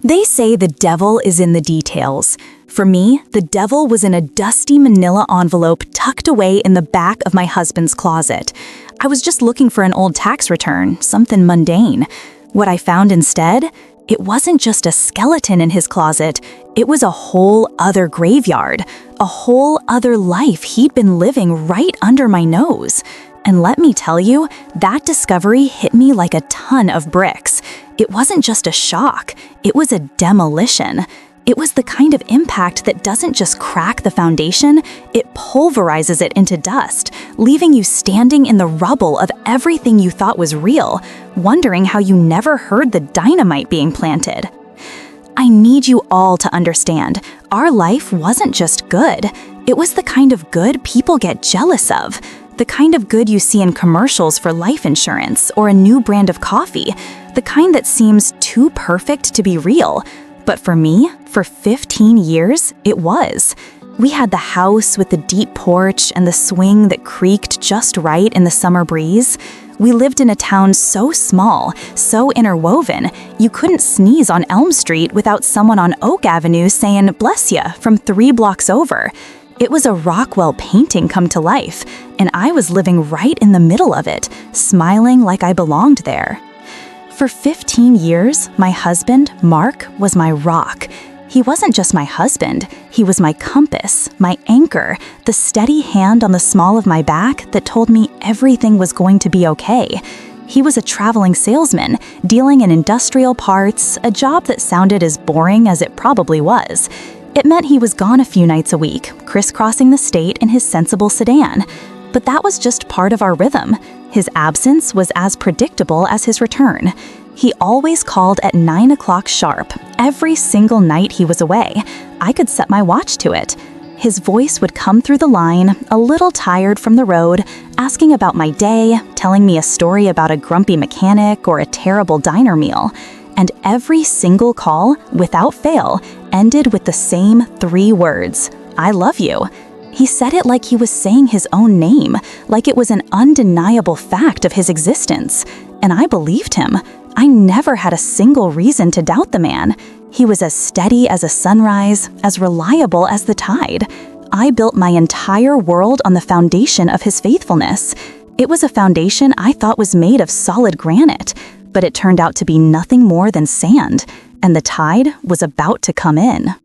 They say the devil is in the details. For me, the devil was in a dusty manila envelope tucked away in the back of my husband's closet. I was just looking for an old tax return, something mundane. What I found instead? It wasn't just a skeleton in his closet, it was a whole other graveyard, a whole other life he'd been living right under my nose. And let me tell you, that discovery hit me like a ton of bricks. It wasn't just a shock, it was a demolition. It was the kind of impact that doesn't just crack the foundation, it pulverizes it into dust, leaving you standing in the rubble of everything you thought was real, wondering how you never heard the dynamite being planted. I need you all to understand, our life wasn't just good. It was the kind of good people get jealous of. The kind of good you see in commercials for life insurance or a new brand of coffee. The kind that seems too perfect to be real. But for me, for 15 years, it was. We had the house with the deep porch and the swing that creaked just right in the summer breeze. We lived in a town so small, so interwoven, you couldn't sneeze on Elm Street without someone on Oak Avenue saying, "Bless ya," from 3 blocks over. It was a Rockwell painting come to life, and I was living right in the middle of it, smiling like I belonged there. For 15 years, my husband, Mark, was my rock. He wasn't just my husband, he was my compass, my anchor, the steady hand on the small of my back that told me everything was going to be okay. He was a traveling salesman, dealing in industrial parts, a job that sounded as boring as it probably was. It meant he was gone a few nights a week, crisscrossing the state in his sensible sedan. But that was just part of our rhythm. His absence was as predictable as his return. He always called at 9 o'clock sharp, every single night he was away. I could set my watch to it. His voice would come through the line, a little tired from the road, asking about my day, telling me a story about a grumpy mechanic or a terrible diner meal. And every single call, without fail, ended with the same 3 words, "I love you." He said it like he was saying his own name, like it was an undeniable fact of his existence. And I believed him. I never had a single reason to doubt the man. He was as steady as a sunrise, as reliable as the tide. I built my entire world on the foundation of his faithfulness. It was a foundation I thought was made of solid granite, but it turned out to be nothing more than sand, and the tide was about to come in.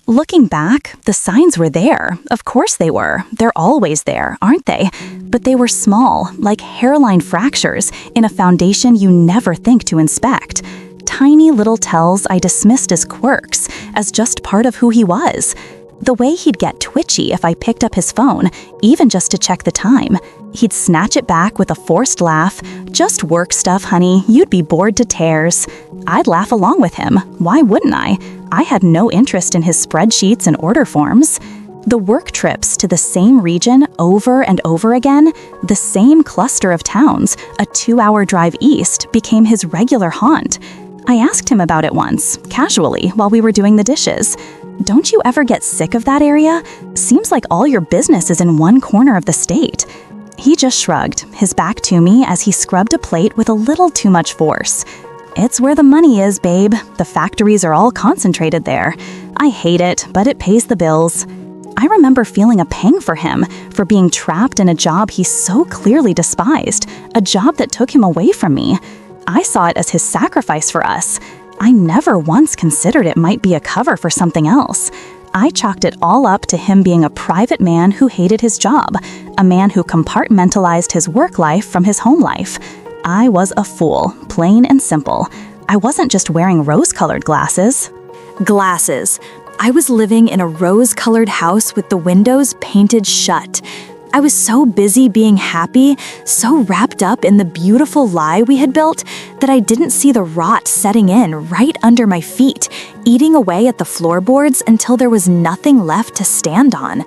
Looking back, the signs were there. Of course they were. They're always there, aren't they? But they were small, like hairline fractures, in a foundation you never think to inspect. Tiny little tells I dismissed as quirks, as just part of who he was. The way he'd get twitchy if I picked up his phone, even just to check the time. He'd snatch it back with a forced laugh. "Just work stuff, honey. You'd be bored to tears." I'd laugh along with him. Why wouldn't I? I had no interest in his spreadsheets and order forms. The work trips to the same region over and over again, the same cluster of towns, a 2-hour drive east, became his regular haunt. I asked him about it once, casually, while we were doing the dishes. "Don't you ever get sick of that area? Seems like all your business is in one corner of the state." He just shrugged, his back to me as he scrubbed a plate with a little too much force. "It's where the money is, babe. The factories are all concentrated there. I hate it, but it pays the bills." I remember feeling a pang for him, for being trapped in a job he so clearly despised, a job that took him away from me. I saw it as his sacrifice for us. I never once considered it might be a cover for something else. I chalked it all up to him being a private man who hated his job, a man who compartmentalized his work life from his home life. I was a fool, plain and simple. I wasn't just wearing rose-colored glasses. Glasses. I was living in a rose-colored house with the windows painted shut. I was so busy being happy, so wrapped up in the beautiful lie we had built, that I didn't see the rot setting in right under my feet, eating away at the floorboards until there was nothing left to stand on.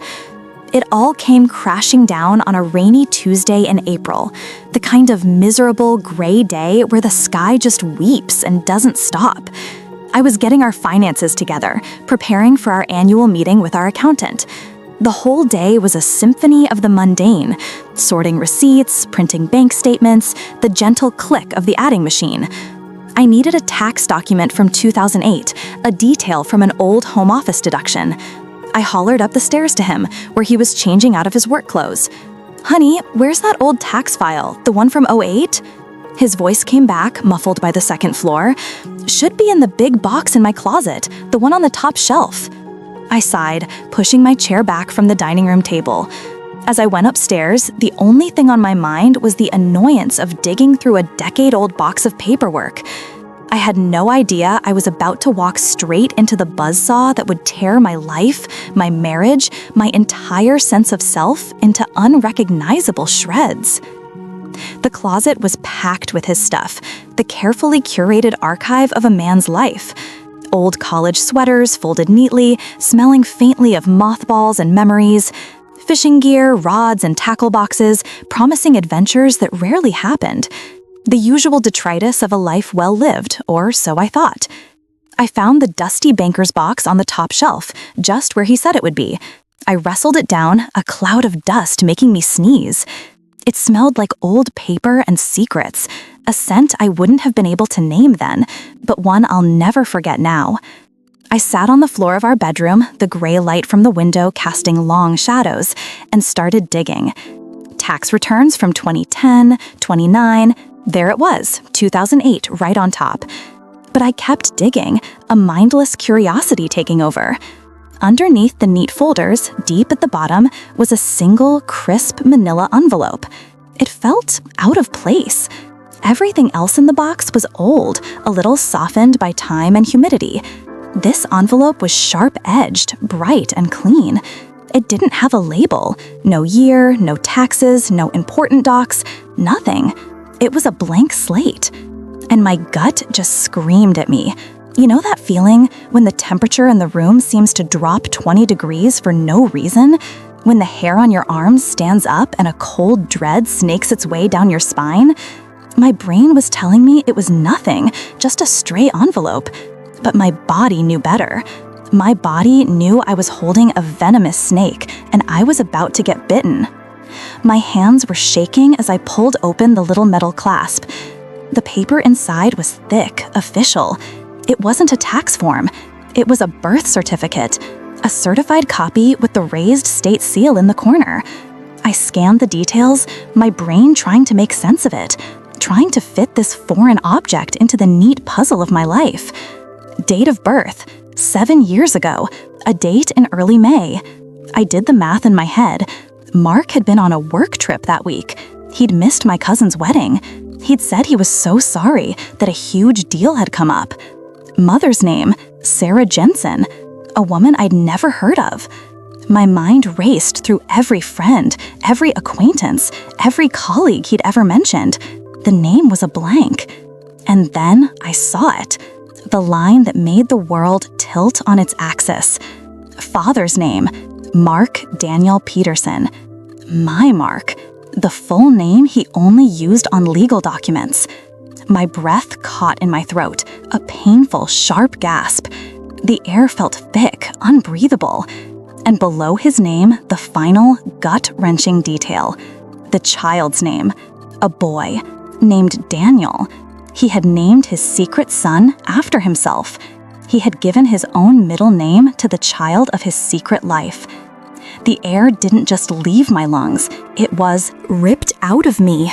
It all came crashing down on a rainy Tuesday in April, the kind of miserable gray day where the sky just weeps and doesn't stop. I was getting our finances together, preparing for our annual meeting with our accountant. The whole day was a symphony of the mundane, sorting receipts, printing bank statements, the gentle click of the adding machine. I needed a tax document from 2008, a detail from an old home office deduction. I hollered up the stairs to him, where he was changing out of his work clothes. "Honey, where's that old tax file, the one from '08? His voice came back, muffled by the second floor. "Should be in the big box in my closet, the one on the top shelf." I sighed, pushing my chair back from the dining room table. As I went upstairs, the only thing on my mind was the annoyance of digging through a decade-old box of paperwork. I had no idea I was about to walk straight into the buzzsaw that would tear my life, my marriage, my entire sense of self into unrecognizable shreds. The closet was packed with his stuff, the carefully curated archive of a man's life. Old college sweaters folded neatly, smelling faintly of mothballs and memories. Fishing gear, rods, and tackle boxes, promising adventures that rarely happened. The usual detritus of a life well lived, or so I thought. I found the dusty banker's box on the top shelf, just where he said it would be. I wrestled it down, a cloud of dust making me sneeze. It smelled like old paper and secrets, a scent I wouldn't have been able to name then, but one I'll never forget now. I sat on the floor of our bedroom, the gray light from the window casting long shadows, and started digging. Tax returns from 2010, 29, there it was, 2008, right on top. But I kept digging, a mindless curiosity taking over. Underneath the neat folders, deep at the bottom, was a single, crisp manila envelope. It felt out of place. Everything else in the box was old, a little softened by time and humidity. This envelope was sharp-edged, bright, and clean. It didn't have a label. No year, no taxes, no important docs, nothing. It was a blank slate. And my gut just screamed at me. You know that feeling when the temperature in the room seems to drop 20 degrees for no reason? When the hair on your arms stands up and a cold dread snakes its way down your spine? My brain was telling me it was nothing, just a stray envelope. But my body knew better. My body knew I was holding a venomous snake, and I was about to get bitten. My hands were shaking as I pulled open the little metal clasp. The paper inside was thick, official. It wasn't a tax form. It was a birth certificate, a certified copy with the raised state seal in the corner. I scanned the details, my brain trying to make sense of it, trying to fit this foreign object into the neat puzzle of my life. Date of birth, 7 years ago, a date in early May. I did the math in my head. Mark had been on a work trip that week. He'd missed my cousin's wedding. He'd said he was so sorry that a huge deal had come up. Mother's name, Sarah Jensen, a woman I'd never heard of. My mind raced through every friend, every acquaintance, every colleague he'd ever mentioned. The name was a blank. And then I saw it. The line that made the world tilt on its axis. Father's name, Mark Daniel Peterson. My Mark, the full name he only used on legal documents. My breath caught in my throat, a painful, sharp gasp. The air felt thick, unbreathable. And below his name, the final, gut-wrenching detail. The child's name, a boy, named Daniel. He had named his secret son after himself. He had given his own middle name to the child of his secret life. The air didn't just leave my lungs, it was ripped out of me.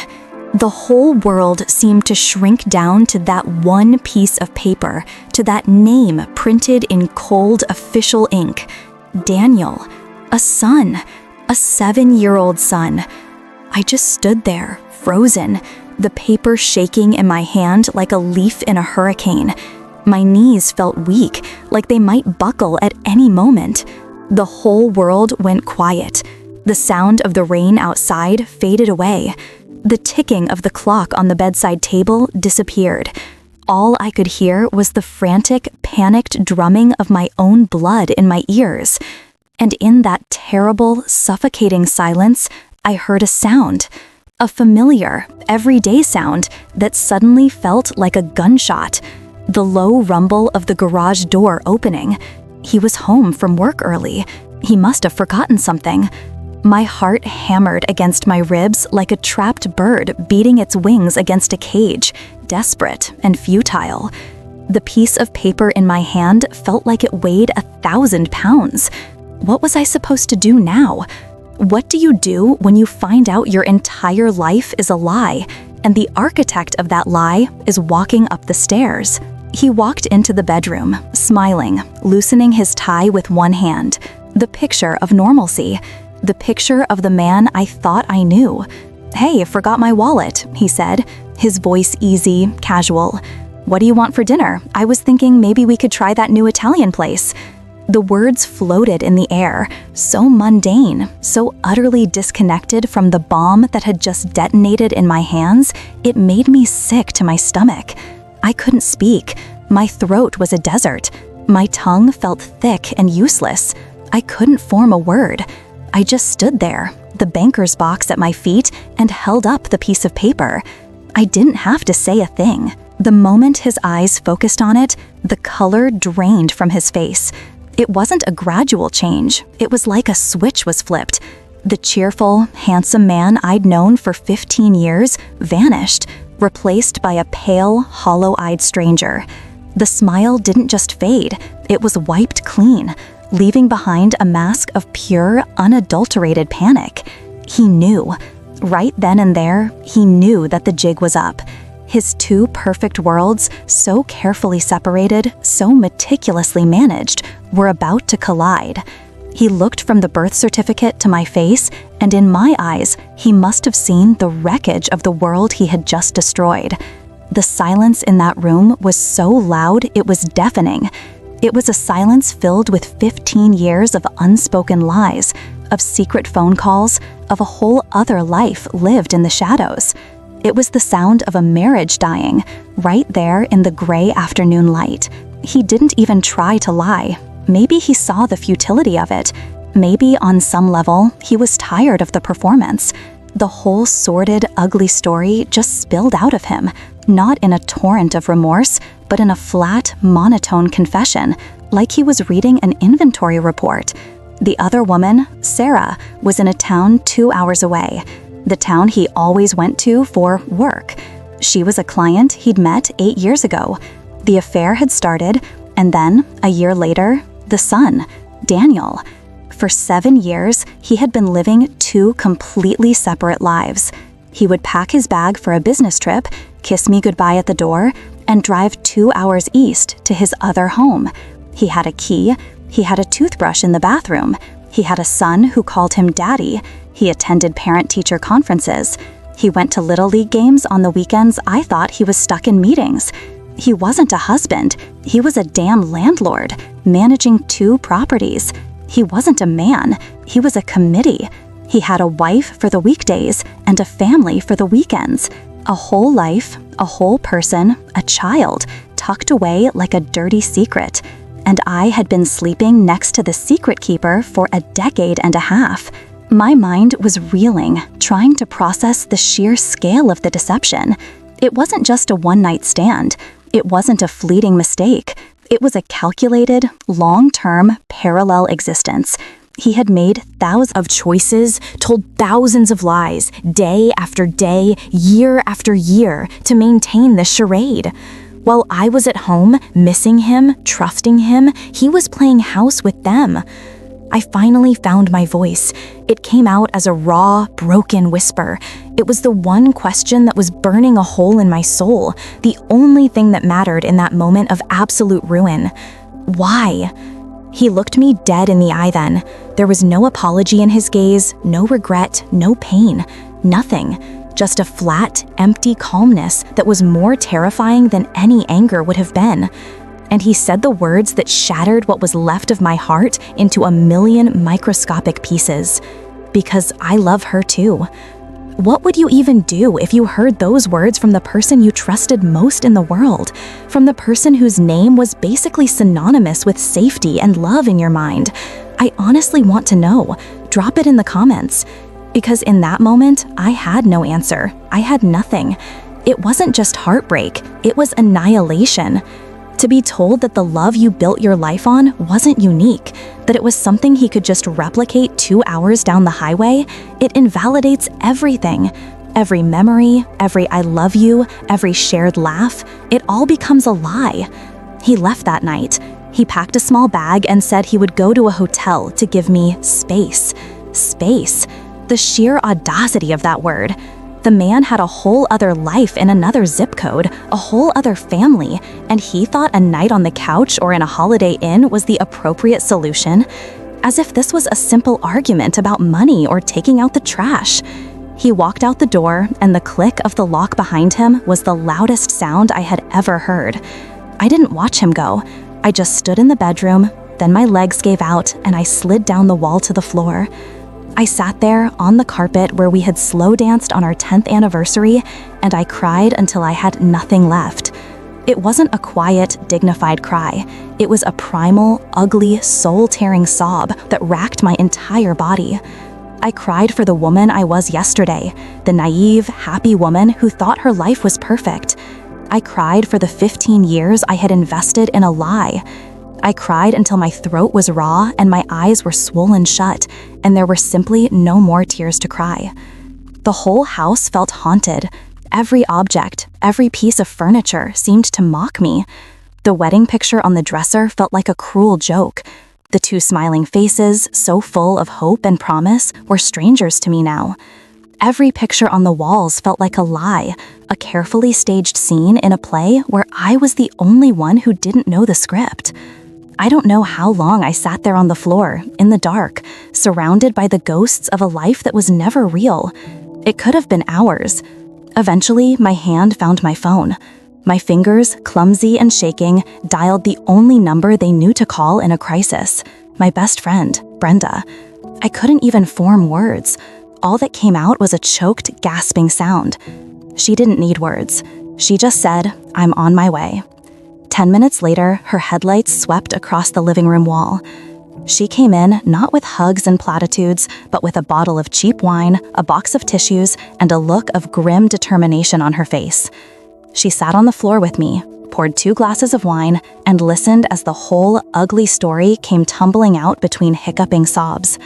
The whole world seemed to shrink down to that one piece of paper, to that name printed in cold official ink. Daniel, a son, a 7-year-old son. I just stood there, frozen, the paper shaking in my hand like a leaf in a hurricane. My knees felt weak, like they might buckle at any moment. The whole world went quiet. The sound of the rain outside faded away. The ticking of the clock on the bedside table disappeared. All I could hear was the frantic, panicked drumming of my own blood in my ears. And in that terrible, suffocating silence, I heard a sound. A familiar, everyday sound that suddenly felt like a gunshot. The low rumble of the garage door opening. He was home from work early. He must have forgotten something. My heart hammered against my ribs like a trapped bird beating its wings against a cage, desperate and futile. The piece of paper in my hand felt like it weighed 1,000 pounds. What was I supposed to do now? What do you do when you find out your entire life is a lie, and the architect of that lie is walking up the stairs? He walked into the bedroom, smiling, loosening his tie with one hand. The picture of normalcy. The picture of the man I thought I knew. "Hey, forgot my wallet," he said, his voice easy, casual. "What do you want for dinner? I was thinking maybe we could try that new Italian place." The words floated in the air, so mundane, so utterly disconnected from the bomb that had just detonated in my hands, it made me sick to my stomach. I couldn't speak. My throat was a desert. My tongue felt thick and useless. I couldn't form a word. I just stood there, the banker's box at my feet, and held up the piece of paper. I didn't have to say a thing. The moment his eyes focused on it, the color drained from his face. It wasn't a gradual change. It was like a switch was flipped. The cheerful, handsome man I'd known for 15 years vanished, replaced by a pale, hollow-eyed stranger. The smile didn't just fade, it was wiped clean, leaving behind a mask of pure, unadulterated panic. He knew. Right then and there, he knew that the jig was up. His two perfect worlds, so carefully separated, so meticulously managed, were about to collide. He looked from the birth certificate to my face, and in my eyes, he must have seen the wreckage of the world he had just destroyed. The silence in that room was so loud it was deafening. It was a silence filled with 15 years of unspoken lies, of secret phone calls, of a whole other life lived in the shadows. It was the sound of a marriage dying, right there in the gray afternoon light. He didn't even try to lie. Maybe he saw the futility of it. Maybe on some level, he was tired of the performance. The whole sordid, ugly story just spilled out of him, not in a torrent of remorse, but in a flat, monotone confession, like he was reading an inventory report. The other woman, Sarah, was in a town 2 hours away, the town he always went to for work. She was a client he'd met 8 years ago. The affair had started, and then, a year later, the son, Daniel. For 7 years, he had been living 2 completely separate lives. He would pack his bag for a business trip, kiss me goodbye at the door, and drive 2 hours east to his other home. He had a key, he had a toothbrush in the bathroom, he had a son who called him daddy, he attended parent-teacher conferences, he went to Little League games on the weekends. I thought he was stuck in meetings. He wasn't a husband, he was a damn landlord, managing 2 properties. He wasn't a man, he was a committee. He had a wife for the weekdays and a family for the weekends. A whole life, a whole person, a child, tucked away like a dirty secret. And I had been sleeping next to the secret keeper for a decade and a half. My mind was reeling, trying to process the sheer scale of the deception. It wasn't just a one-night stand. It wasn't a fleeting mistake. It was a calculated, long-term, parallel existence. He had made thousands of choices, told thousands of lies, day after day, year after year, to maintain this charade. While I was at home, missing him, trusting him, he was playing house with them. I finally found my voice. It came out as a raw, broken whisper. It was the one question that was burning a hole in my soul, the only thing that mattered in that moment of absolute ruin. Why? He looked me dead in the eye then. There was no apology in his gaze, no regret, no pain, nothing. Just a flat, empty calmness that was more terrifying than any anger would have been. And he said the words that shattered what was left of my heart into a million microscopic pieces. Because I love her too. What would you even do if you heard those words from the person you trusted most in the world? From the person whose name was basically synonymous with safety and love in your mind? I honestly want to know. Drop it in the comments. Because in that moment, I had no answer. I had nothing. It wasn't just heartbreak, it was annihilation. To be told that the love you built your life on wasn't unique, that it was something he could just replicate 2 hours down the highway, it invalidates everything Every memory, every I love you, every shared laugh, it all becomes a lie. He left that night. He packed a small bag and said he would go to a hotel to give me space. Space. The sheer audacity of that word. The man had a whole other life in another zip code, a whole other family, and he thought a night on the couch or in a Holiday Inn was the appropriate solution. As if this was a simple argument about money or taking out the trash. He walked out the door, and the click of the lock behind him was the loudest sound I had ever heard. I didn't watch him go. I just stood in the bedroom, then my legs gave out, and I slid down the wall to the floor. I sat there on the carpet where we had slow danced on our 10th anniversary, and I cried until I had nothing left. It wasn't a quiet, dignified cry. It was a primal, ugly, soul-tearing sob that racked my entire body. I cried for the woman I was yesterday, the naive, happy woman who thought her life was perfect. I cried for the 15 years I had invested in a lie. I cried until my throat was raw and my eyes were swollen shut, and there were simply no more tears to cry. The whole house felt haunted. Every object, every piece of furniture seemed to mock me. The wedding picture on the dresser felt like a cruel joke. The two smiling faces, so full of hope and promise, were strangers to me now. Every picture on the walls felt like a lie, a carefully staged scene in a play where I was the only one who didn't know the script. I don't know how long I sat there on the floor, in the dark, surrounded by the ghosts of a life that was never real. It could have been hours. Eventually, my hand found my phone. My fingers, clumsy and shaking, dialed the only number they knew to call in a crisis. My best friend, Brenda. I couldn't even form words. All that came out was a choked, gasping sound. She didn't need words. She just said, "I'm on my way." 10 minutes later, her headlights swept across the living room wall. She came in not with hugs and platitudes, but with a bottle of cheap wine, a box of tissues, and a look of grim determination on her face. She sat on the floor with me, poured 2 glasses of wine, and listened as the whole ugly story came tumbling out between hiccuping sobs.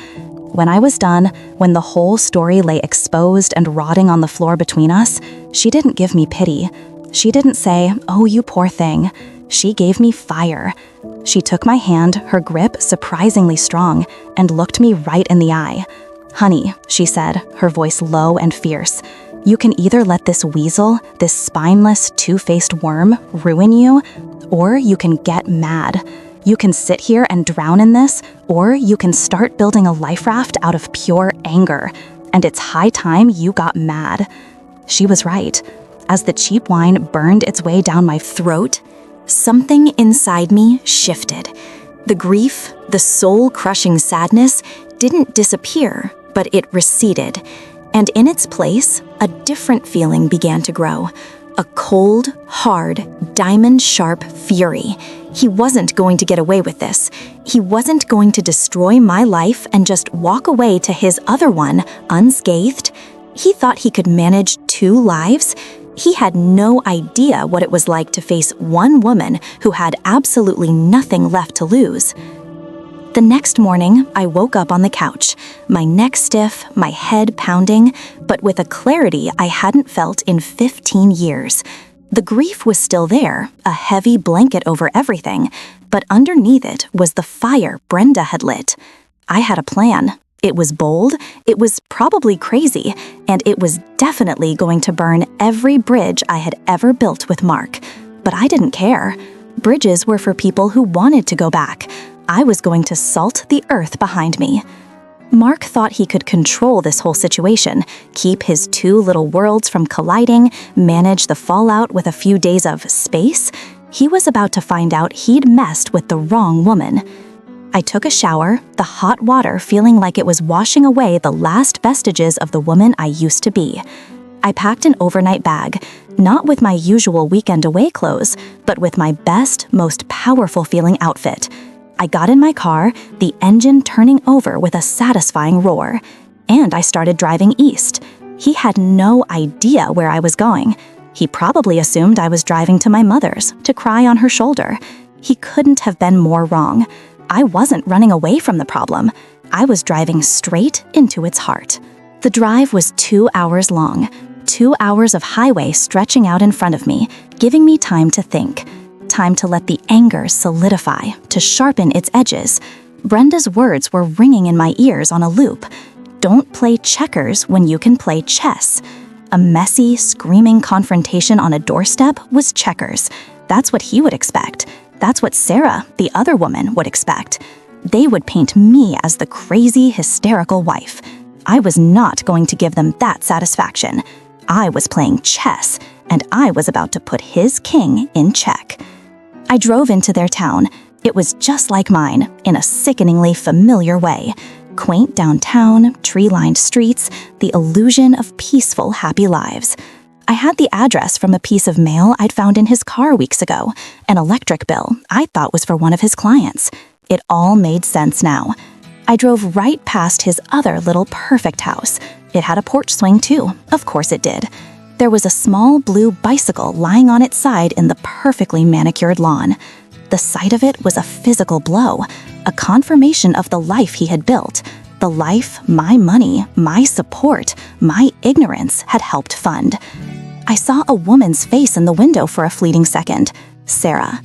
When I was done, when the whole story lay exposed and rotting on the floor between us, she didn't give me pity. She didn't say, "Oh, you poor thing." She gave me fire. She took my hand, her grip surprisingly strong, and looked me right in the eye. "Honey," she said, her voice low and fierce, "you can either let this weasel, this spineless, two-faced worm, ruin you, or you can get mad. You can sit here and drown in this, or you can start building a life raft out of pure anger. And it's high time you got mad." She was right. As the cheap wine burned its way down my throat, something inside me shifted. The grief, the soul-crushing sadness, didn't disappear, but it receded. And in its place, a different feeling began to grow. A cold, hard, diamond-sharp fury. He wasn't going to get away with this. He wasn't going to destroy my life and just walk away to his other one, unscathed. He thought he could manage 2 lives. He had no idea what it was like to face one woman who had absolutely nothing left to lose. The next morning, I woke up on the couch, my neck stiff, my head pounding, but with a clarity I hadn't felt in 15 years. The grief was still there, a heavy blanket over everything, but underneath it was the fire Brenda had lit. I had a plan. It was bold, it was probably crazy, and it was definitely going to burn every bridge I had ever built with Mark. But I didn't care. Bridges were for people who wanted to go back. I was going to salt the earth behind me. Mark thought he could control this whole situation, keep his 2 little worlds from colliding, manage the fallout with a few days of space. He was about to find out he'd messed with the wrong woman. I took a shower, the hot water feeling like it was washing away the last vestiges of the woman I used to be. I packed an overnight bag, not with my usual weekend away clothes, but with my best, most powerful feeling outfit. I got in my car, the engine turning over with a satisfying roar, and I started driving east. He had no idea where I was going. He probably assumed I was driving to my mother's to cry on her shoulder. He couldn't have been more wrong. I wasn't running away from the problem. I was driving straight into its heart. The drive was 2 hours long. 2 hours of highway stretching out in front of me, giving me time to think. Time to let the anger solidify, to sharpen its edges. Brenda's words were ringing in my ears on a loop. Don't play checkers when you can play chess. A messy, screaming confrontation on a doorstep was checkers. That's what he would expect. That's what Sarah, the other woman, would expect. They would paint me as the crazy, hysterical wife. I was not going to give them that satisfaction. I was playing chess, and I was about to put his king in check. I drove into their town. It was just like mine, in a sickeningly familiar way. Quaint downtown, tree-lined streets, the illusion of peaceful, happy lives. I had the address from a piece of mail I'd found in his car weeks ago, an electric bill I thought was for one of his clients. It all made sense now. I drove right past his other little perfect house. It had a porch swing too, of course it did. There was a small blue bicycle lying on its side in the perfectly manicured lawn. The sight of it was a physical blow, a confirmation of the life he had built, the life my money, my support, my ignorance had helped fund. I saw a woman's face in the window for a fleeting second. Sarah.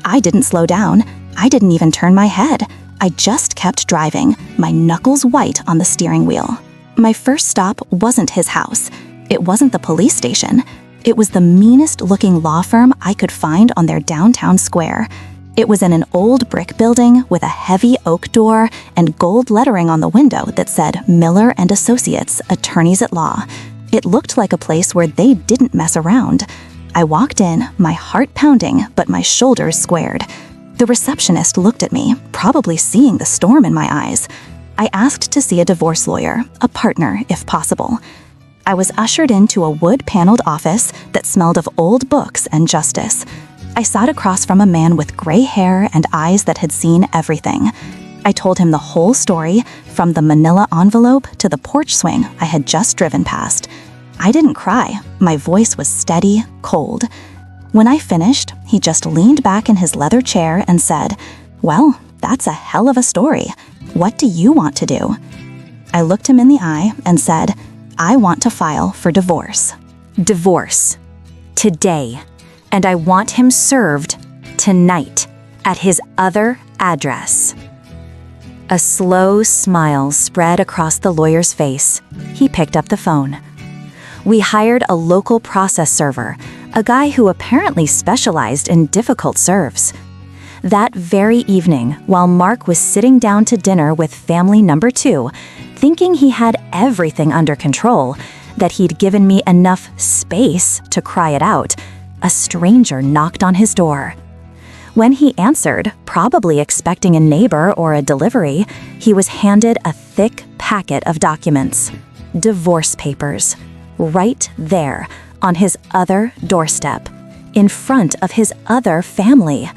I didn't slow down. I didn't even turn my head. I just kept driving, my knuckles white on the steering wheel. My first stop wasn't his house. It wasn't the police station. It was the meanest-looking law firm I could find on their downtown square. It was in an old brick building with a heavy oak door and gold lettering on the window that said Miller & Associates, Attorneys at Law. It looked like a place where they didn't mess around. I walked in, my heart pounding, but my shoulders squared. The receptionist looked at me, probably seeing the storm in my eyes. I asked to see a divorce lawyer, a partner if possible. I was ushered into a wood-paneled office that smelled of old books and justice. I sat across from a man with gray hair and eyes that had seen everything. I told him the whole story, from the manila envelope to the porch swing I had just driven past. I didn't cry. My voice was steady, cold. When I finished, he just leaned back in his leather chair and said, "Well, that's a hell of a story. What do you want to do?" I looked him in the eye and said, "I want to file for divorce." Divorce. Today. And I want him served tonight at his other address. A slow smile spread across the lawyer's face. He picked up the phone. We hired a local process server, a guy who apparently specialized in difficult serves. That very evening, while Mark was sitting down to dinner with family number 2, thinking he had everything under control, that he'd given me enough space to cry it out, a stranger knocked on his door. When he answered, probably expecting a neighbor or a delivery, he was handed a thick packet of documents. Divorce papers. Right there, on his other doorstep, in front of his other family.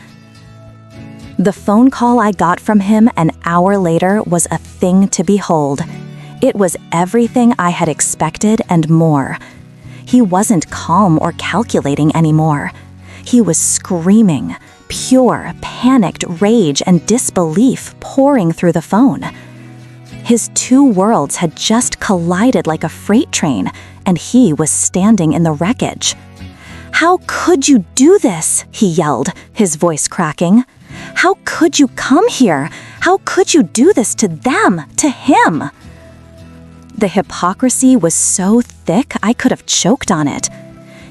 The phone call I got from him an hour later was a thing to behold. It was everything I had expected and more. He wasn't calm or calculating anymore. He was screaming, pure, panicked rage and disbelief pouring through the phone. His two worlds had just collided like a freight train, and he was standing in the wreckage. "How could you do this?" he yelled, his voice cracking. "How could you come here? How could you do this to them, to him?" The hypocrisy was so thick I could have choked on it.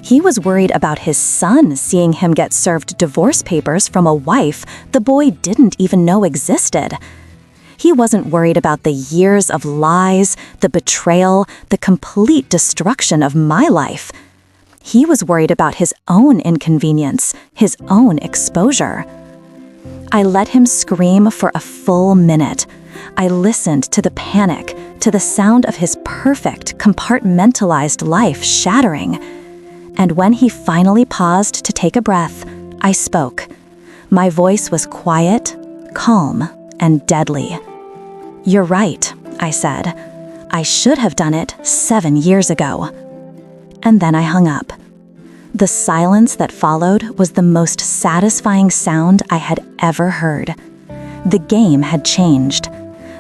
He was worried about his son seeing him get served divorce papers from a wife the boy didn't even know existed. He wasn't worried about the years of lies, the betrayal, the complete destruction of my life. He was worried about his own inconvenience, his own exposure. I let him scream for a full minute. I listened to the panic, to the sound of his perfect, compartmentalized life shattering. And when he finally paused to take a breath, I spoke. My voice was quiet, calm, and deadly. "You're right," I said. "I should have done it 7 years ago." And then I hung up. The silence that followed was the most satisfying sound I had ever heard. The game had changed.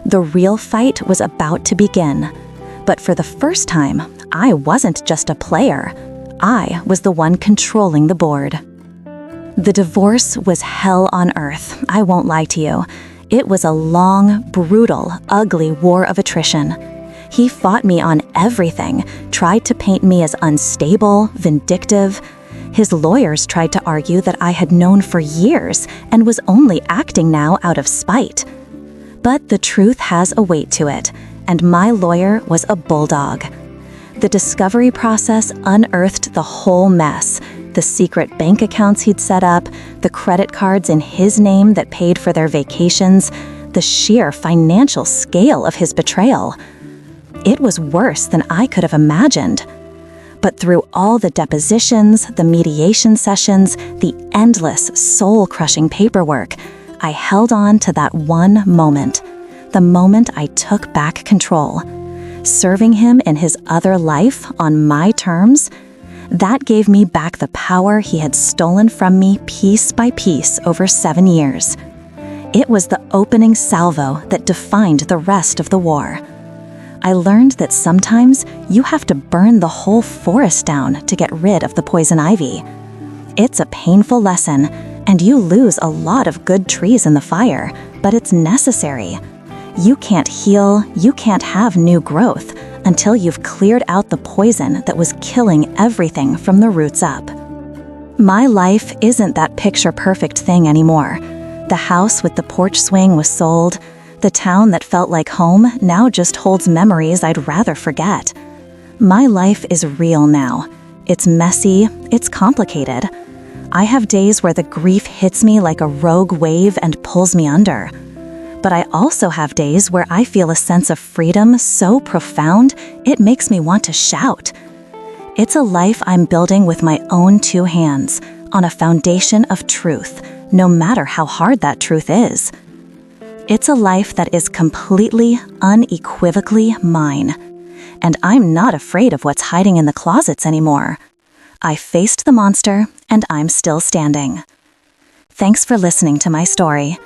The real fight was about to begin. But for the first time, I wasn't just a player. I was the one controlling the board. The divorce was hell on earth, I won't lie to you. It was a long, brutal, ugly war of attrition. He fought me on everything, tried to paint me as unstable, vindictive. His lawyers tried to argue that I had known for years and was only acting now out of spite. But the truth has a weight to it, and my lawyer was a bulldog. The discovery process unearthed the whole mess, the secret bank accounts he'd set up, the credit cards in his name that paid for their vacations, the sheer financial scale of his betrayal. It was worse than I could have imagined. But through all the depositions, the mediation sessions, the endless, soul-crushing paperwork, I held on to that one moment, the moment I took back control. Serving him in his other life on my terms, that gave me back the power he had stolen from me piece by piece over 7 years. It was the opening salvo that defined the rest of the war. I learned that sometimes you have to burn the whole forest down to get rid of the poison ivy. It's a painful lesson, and you lose a lot of good trees in the fire, but it's necessary. You can't heal, you can't have new growth until you've cleared out the poison that was killing everything from the roots up. My life isn't that picture-perfect thing anymore. The house with the porch swing was sold. The town that felt like home now just holds memories I'd rather forget. My life is real now. It's messy, it's complicated. I have days where the grief hits me like a rogue wave and pulls me under. But I also have days where I feel a sense of freedom so profound it makes me want to shout. It's a life I'm building with my own 2 hands, on a foundation of truth, no matter how hard that truth is. It's a life that is completely, unequivocally mine. And I'm not afraid of what's hiding in the closets anymore. I faced the monster, and I'm still standing. Thanks for listening to my story.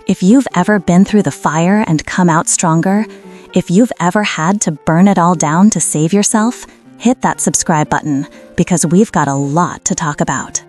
If you've ever been through the fire and come out stronger, if you've ever had to burn it all down to save yourself, hit that subscribe button, because we've got a lot to talk about.